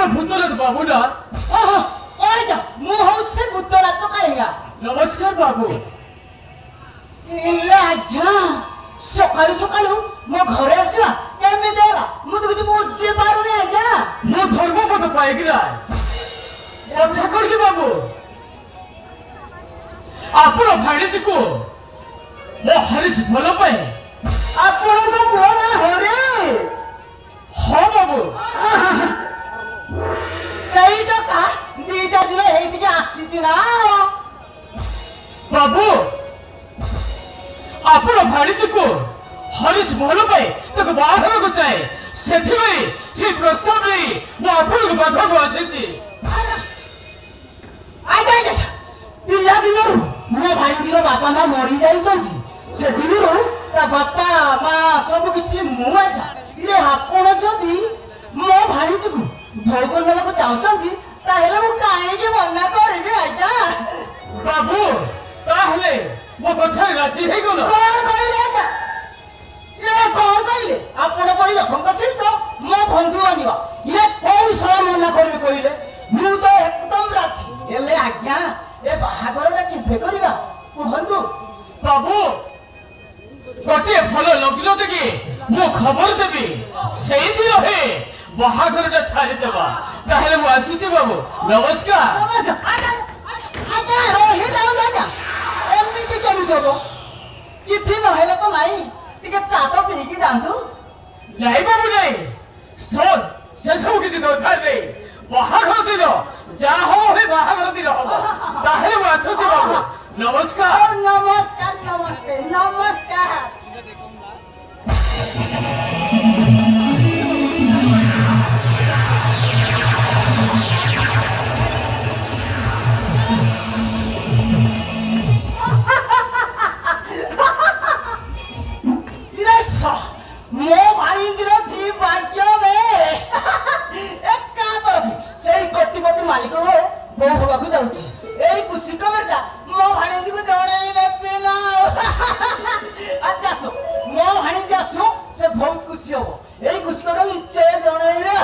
ଆପଣ ଭୂତନାଥ ବାବୁ ନା? ଓହୋ କଣ ମୁଁ ହଉଛି ସେ ଭୂତନାଥ କାହିଁକା। ନମସ୍କାର ବାବୁ। ଇଲେ ଆଜ୍ଞା ସକାଳୁ ସକାଳୁ ମୋ ଘରେ ଆସିବା କେମିତି ହେଲା ମୁଁ ତ କିଛି ବୁଝି ପାରୁନି ଆଜ୍ଞା। ମୁଁ ଧର୍ମପଦ ପାଇକିନା କଥା କରିକି ବାବୁ ଆପଣ ଭାଣିଜୀକୁ ମୋ ହରିଶ ଭଲ ପାଏ। ଆପଣଙ୍କ ପୁଅ ନା ହରିଶ? ହଁ ବାବୁ। ସେଇ ଟଙ୍କା 2-4 ଦିନ ହେଇଠିକି ଆସିଛି ନା ବାବୁ ଆପଣ ଭାଣିଜୀକୁ ହରିଶ ଭଲ ପାଏ ତାକୁ ବାହାରକୁ ଚାହେଁ ସେଥିପାଇଁ ସେ ପ୍ରସ୍ତାବ ନେଇ ମୁଁ ଆପଣଙ୍କ ପାଖକୁ ଆସିଛି। ପିଲା ଦିନରୁ ମୋ ଭାଣିଜୀର ବାପା ମା ମରି ଯାଇଛନ୍ତି। ସେ ଦିନରୁ ତା ବାପା ମା ସବୁ କିଛି ମୁଁ ଆଜ୍ଞା। ଇରେ ଆପଣ ଯଦି ମୋ ଭାଣିଜୀକୁ ଭୋଗ ନେବାକୁ ଚାହୁଁଛନ୍ତି ତାହେଲେ ମୁଁ କାହିଁକି ମନା କରିବି ଆଜ୍ଞା। ବାବୁ ତାହେଲେ ମୋ କଥାରେ ରାଜି ହେଇଗଲ? କଣ କହିଲେ ଆଜ୍ଞା? ଇରେ କଣ କହିଲେ? ଆପଣ ପରି ଲୋକଙ୍କ ସହିତ ମୋ ବନ୍ଧୁ ବନିବା ଇରେ କୋଉ ସଳ ମନା କରିବି କହିଲେ? ମୁଁ ତ ଏକଦମ ରାଜି। ହେଲେ ଆଜ୍ଞା ଏ ବାହାଘରଟା କେବେ କରିବା କୁହନ୍ତୁ? ବାବୁ ଗୋଟିଏ ଭଲ ଲଗ୍ନ ଦେଖି ମୁଁ ଖବର ଦେବି ସେଇଦିନ ହିଁ ବାହାଘରଟା ସାରିଦେବା। ତାହେଲେ ମୁଁ ଆସୁଛି ବାବୁ ନମସ୍କାର। ଆଜ୍ଞା ରହିଯାଉନ୍ତୁ ଆଜ୍ଞା ଏମିତି କେମିତି ହବ? କିଛି ନହେଲେ ତ ନାଇଁ ଟିକେ ଚା ତ ପିଇକି ଯାଆନ୍ତୁ। ନାଇଁ ବାବୁ ନାଇଁ ସେସବୁ କିଛି ଦରକାର ନେଇ ବାହାଘର ଦିନ ଯାହା ହବ ହିଁ ବାହାଘର ଦିନ ହବ। ତାହେଲେ ମୁଁ ଆସୁଛି ବାବୁ ନମସ୍କାର। ନମସ୍କାର ନମସ୍ତେ ନମସ୍କାର। ମୋ ଭାଣିଜୀର କି ଭାଗ୍ୟ ବେ ଏକାଥରକେ ସେଇ କୋଟିପତି ମାଲିକ ଘରେ ବୋହୂ ହବାକୁ ଯାଉଛି। ଏଇ ଖୁସି ଖବରଟା ମୋ ଭାଣିଜୀକୁ ଜଣେଇ ଦେବି ନା। ଆଜି ଆସ ମୋ ଭାଣିଜୀ ଆସୁ ସେ ବହୁତ ଖୁସି ହବ। ଏଇ ଖୁସି ଖବର ନିଶ୍ଚୟ ଜଣେଇବେ।